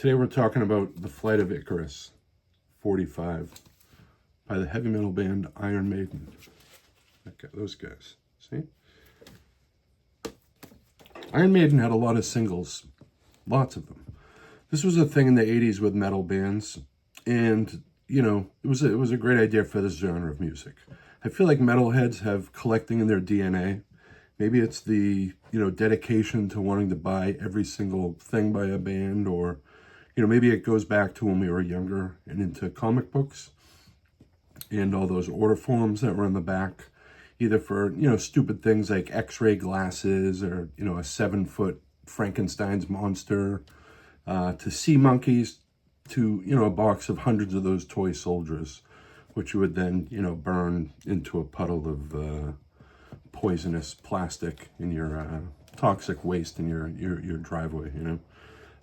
Today we're talking about The Flight of Icarus, 45, by the heavy metal band Iron Maiden. Those guys, see? Iron Maiden had a lot of singles, lots of them. This was a thing in the 80s with metal bands, and, you know, it was a great idea for this genre of music. I feel like metalheads have collecting in their DNA. Maybe it's the, dedication to wanting to buy every single thing by a band, or, maybe it goes back to when we were younger and into comic books and all those order forms that were in the back, either for, stupid things like x-ray glasses or, a 7-foot Frankenstein's monster, to sea monkeys, to, a box of hundreds of those toy soldiers, which you would then, burn into a puddle of poisonous plastic in your toxic waste in your driveway,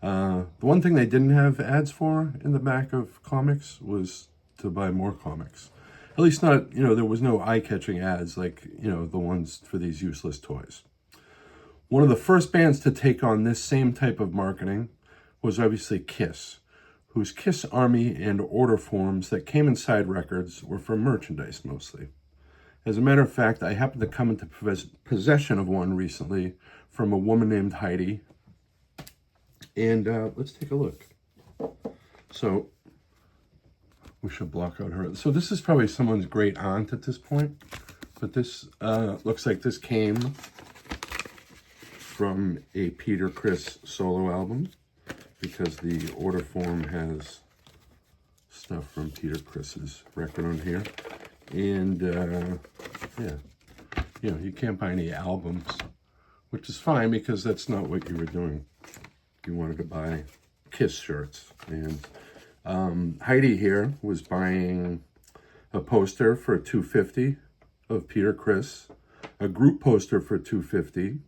The one thing they didn't have ads for in the back of comics was to buy more comics. At least not, there was no eye-catching ads like, the ones for these useless toys. One of the first bands to take on this same type of marketing was obviously Kiss, whose Kiss Army and order forms that came inside records were for merchandise mostly. As a matter of fact, I happened to come into possession of one recently from a woman named Heidi. And let's take a look. So, we should block out her. So this is probably someone's great aunt at this point. But this looks like this came from a Peter Criss solo album, because the order form has stuff from Peter Criss's record on here. And you can't buy any albums, which is fine because that's not what you were doing. You wanted to buy Kiss shirts. And Heidi here was buying a poster for $2.50 of Peter Criss, a group poster for $2.50,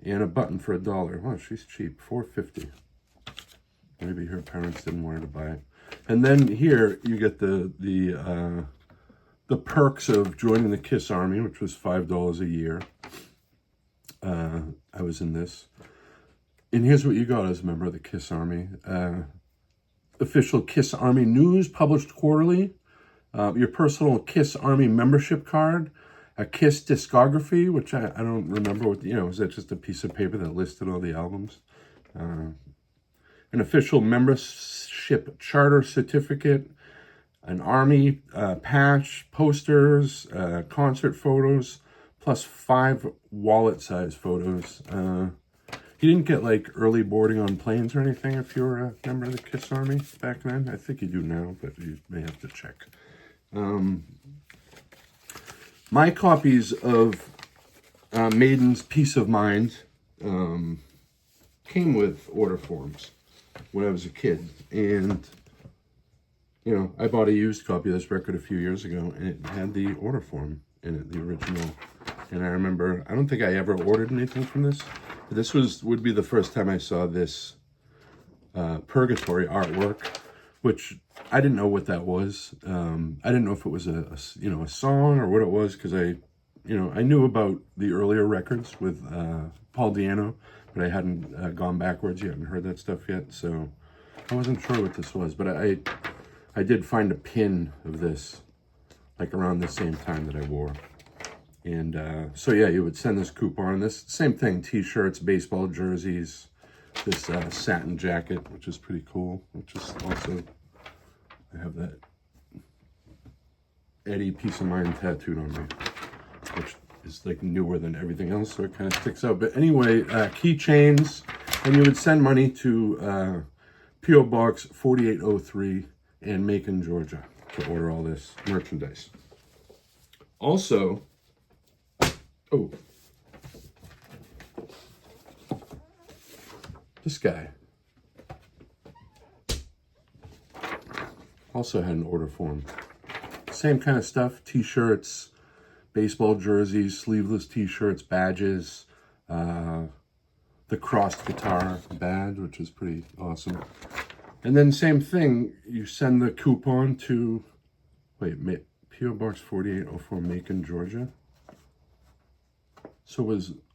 and a button for $1. Wow, she's cheap, $4.50. Maybe her parents didn't want her to buy it. And then here you get the perks of joining the Kiss Army, which was $5 a year. I was in this. And here's what you got as a member of the Kiss Army. Official Kiss Army news published quarterly. Your personal Kiss Army membership card. A Kiss discography, which I don't remember what, is that just a piece of paper that listed all the albums? An official membership charter certificate. An army patch, posters, concert photos, plus 5 wallet-sized photos. You didn't get like early boarding on planes or anything if you were a member of the Kiss Army back then. I think you do now, but you may have to check. My copies of Maiden's Peace of Mind came with order forms when I was a kid, and I bought a used copy of this record a few years ago, and it had the order form in it, the original. And I remember, I don't think I ever ordered anything from this, but this would be the first time I saw this Purgatory artwork, which I didn't know what that was. I didn't know if it was a song or what it was, because I knew about the earlier records with Paul Di'Anno, but I hadn't gone backwards yet and heard that stuff yet, so I wasn't sure what this was, but I did find a pin of this, like around the same time that I wore. And so yeah, you would send this coupon. This same thing, t-shirts, baseball jerseys, this satin jacket, which is pretty cool, which is also, I have that Eddie Peace of Mind tattooed on me, which is like newer than everything else, so it kind of sticks out. But anyway, keychains, and you would send money to P.O. Box 4803 in Macon, Georgia, to order all this merchandise. Also, this guy also had an order form. Same kind of stuff, t-shirts, baseball jerseys, sleeveless t-shirts, badges, the crossed guitar badge, which is pretty awesome. And then same thing, you send the coupon to, P.O. Box 4804, Macon, Georgia. So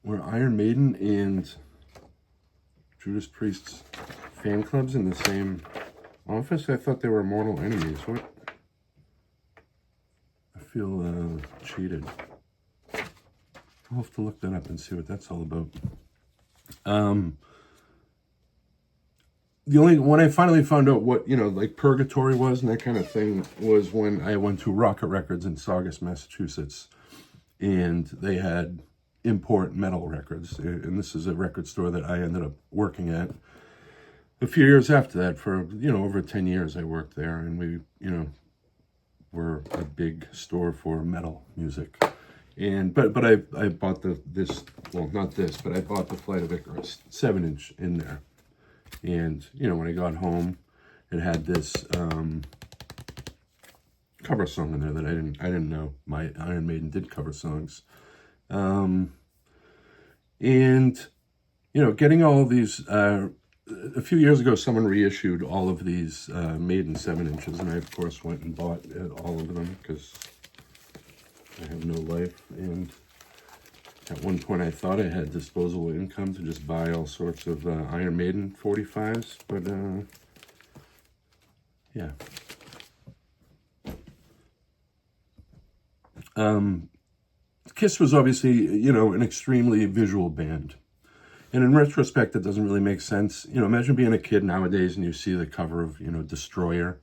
were Iron Maiden and Judas Priest's fan clubs in the same office? I thought they were mortal enemies. What? I feel cheated. I'll have to look that up and see what that's all about. The only when I finally found out what, like purgatory was and that kind of thing was when I went to Rocket Records in Saugus, Massachusetts, and they had import metal records. And this is a record store that I ended up working at a few years after that. For, over 10 years I worked there, and we, were a big store for metal music. And but I bought this, well, not this, but I bought the Flight of Icarus 7-inch in there. And, when I got home, it had this cover song in there that I didn't know. My Iron Maiden did cover songs. And, getting all of these, a few years ago, someone reissued all of these Maiden 7-inches, and I, of course, went and bought all of them because I have no life. And at one point, I thought I had disposable income to just buy all sorts of Iron Maiden 45s, but yeah. Kiss was obviously, an extremely visual band. And in retrospect, it doesn't really make sense. Imagine being a kid nowadays and you see the cover of, Destroyer,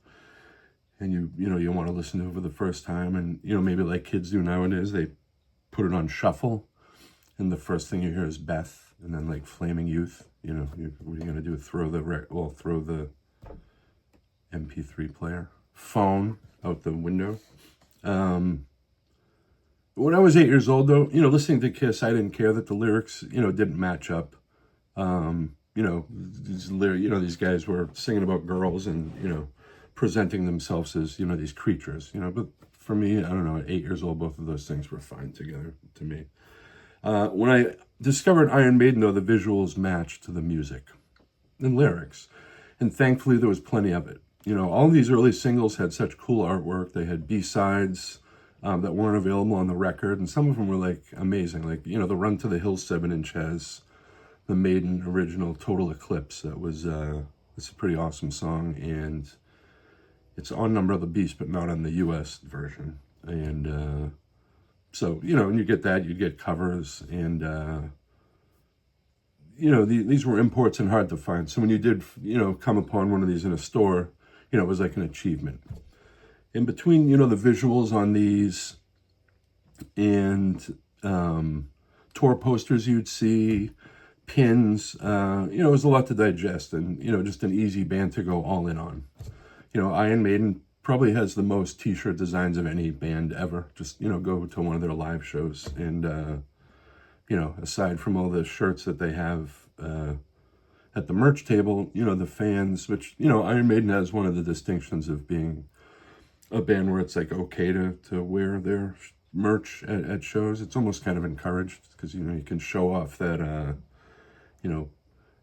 and you want to listen to it for the first time, and, maybe like kids do nowadays, they put it on shuffle. And the first thing you hear is Beth, and then like Flaming Youth. What are you gonna do? Throw the MP3 player, phone out the window. When I was 8 years old, though, listening to Kiss, I didn't care that the lyrics, didn't match up. These guys were singing about girls and presenting themselves as these creatures. But for me, I don't know. At 8 years old, both of those things were fine together to me. When I discovered Iron Maiden, though, the visuals matched to the music and lyrics. And thankfully, there was plenty of it. All these early singles had such cool artwork. They had B-sides that weren't available on the record. And some of them were, like, amazing. Like, the Run to the Hills 7-inch has the Maiden original Total Eclipse. That was, it's a pretty awesome song. And it's on Number of the Beast, but not on the U.S. version. And, so, and you get that, you get covers, and, these were imports and hard to find. So when you did, come upon one of these in a store, it was like an achievement. In between, the visuals on these and tour posters you'd see, pins, it was a lot to digest, and, just an easy band to go all in on. Iron Maiden probably has the most t-shirt designs of any band ever. Just, go to one of their live shows and, aside from all the shirts that they have at the merch table, the fans, which, Iron Maiden has one of the distinctions of being a band where it's like okay to wear their merch at shows. It's almost kind of encouraged because, you can show off that,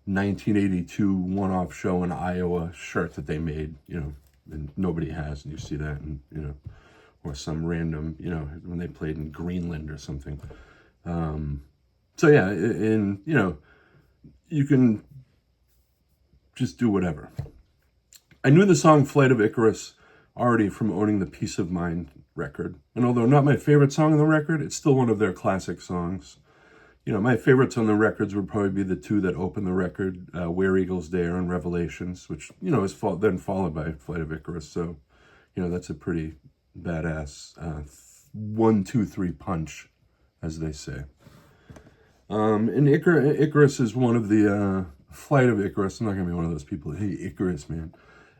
1982 one-off show in Iowa shirt that they made, and nobody has, and you see that, and or some random, when they played in Greenland or something. So yeah, and you can just do whatever. I knew the song "Flight of Icarus" already from owning the Peace of Mind record, and although not my favorite song on the record, it's still one of their classic songs. My favorites on the records would probably be the two that open the record, Where Eagles Dare and Revelations, which, is then followed by Flight of Icarus. So, that's a pretty badass 1, 2, 3 punch, as they say. And Icarus is one of the, Flight of Icarus, I'm not going to be one of those people, hey, Icarus, man,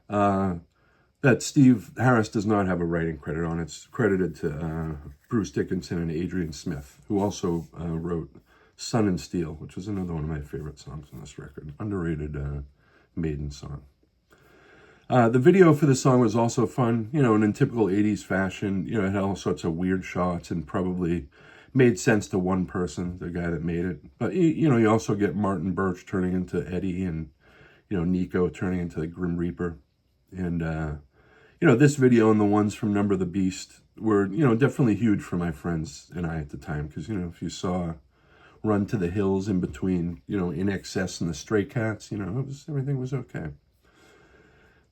that Steve Harris does not have a writing credit on. It's credited to Bruce Dickinson and Adrian Smith, who also wrote Sun and Steel, which is another one of my favorite songs on this record. Underrated Maiden song. The video for the song was also fun, and in typical 80s fashion, it had all sorts of weird shots and probably made sense to one person, the guy that made it. But, you also get Martin Birch turning into Eddie and, Nico turning into the Grim Reaper. And, this video and the ones from Number of the Beast were, definitely huge for my friends and I at the time. Because, if you saw Run to the Hills in between, In Excess and the Stray Cats. Everything was okay.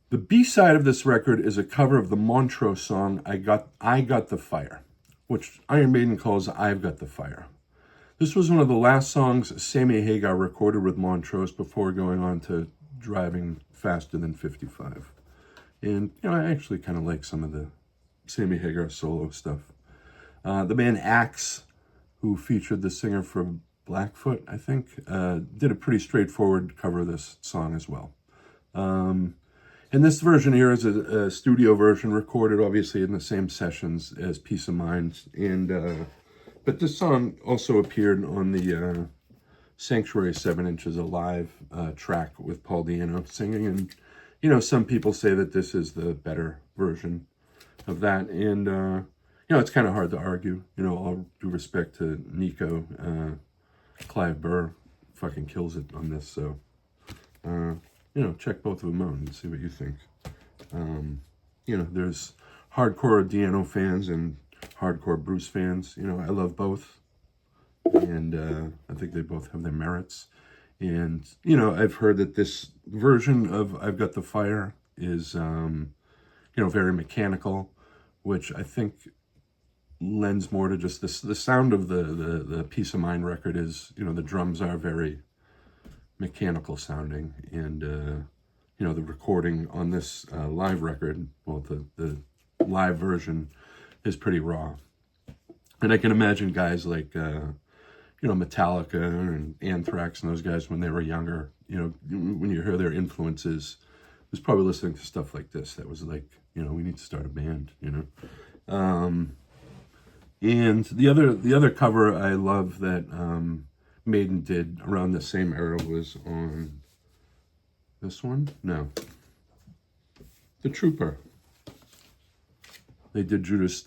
The B-side of this record is a cover of the Montrose song, I Got the Fire, which Iron Maiden calls I've Got the Fire. This was one of the last songs Sammy Hagar recorded with Montrose before going on to Driving Faster Than 55. And, I actually kind of like some of the Sammy Hagar solo stuff. The band Axe, who featured the singer from Blackfoot, I think, did a pretty straightforward cover of this song as well. And this version here is a studio version recorded, obviously, in the same sessions as Peace of Mind. And but this song also appeared on the Sanctuary 7 Inches Alive track with Paul Di'Anno singing. And, some people say that this is the better version of that. And, it's kind of hard to argue. All due respect to Nico, Clive Burr fucking kills it on this. So, check both of them out and see what you think. There's hardcore Di'Anno fans and hardcore Bruce fans. I love both. And I think they both have their merits. And, I've heard that this version of I've Got the Fire is, very mechanical, which I think lends more to just this. The sound of the Peace of Mind record is, the drums are very mechanical sounding, and the recording on this live record, well, the live version is pretty raw. And I can imagine guys like Metallica and Anthrax and those guys when they were younger, when you hear their influences, was probably listening to stuff like this that was like, we need to start a band. And the other cover I love that Maiden did around the same era was on this one? No. The Trooper. They did Judas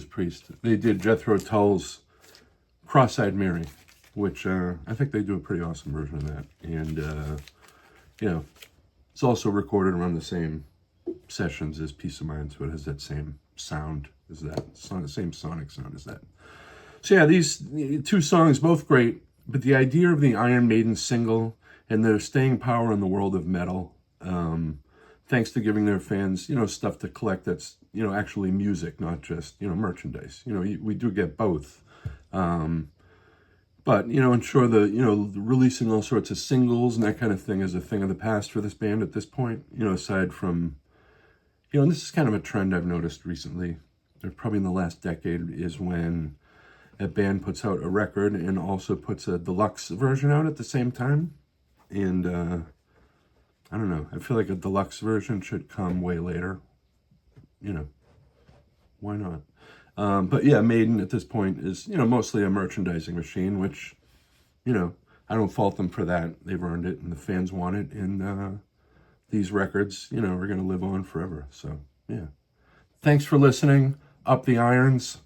Priest. They did Jethro Tull's Cross-Eyed Mary, which I think they do a pretty awesome version of that. And, it's also recorded around the same sessions as Peace of Mind, so it has that same sound as that, the same sonic sound as that. So yeah, these two songs, both great, but the idea of the Iron Maiden single and their staying power in the world of metal, thanks to giving their fans, stuff to collect that's, actually music, not just, merchandise. We do get both. But, ensure releasing all sorts of singles and that kind of thing is a thing of the past for this band at this point, aside from, and this is kind of a trend I've noticed recently, or probably in the last decade, is when a band puts out a record and also puts a deluxe version out at the same time. And, I don't know, I feel like a deluxe version should come way later. Why not? But yeah, Maiden at this point is, mostly a merchandising machine, which, I don't fault them for that. They've earned it and the fans want it. And these records, are going to live on forever. So, yeah. Thanks for listening. Up the irons.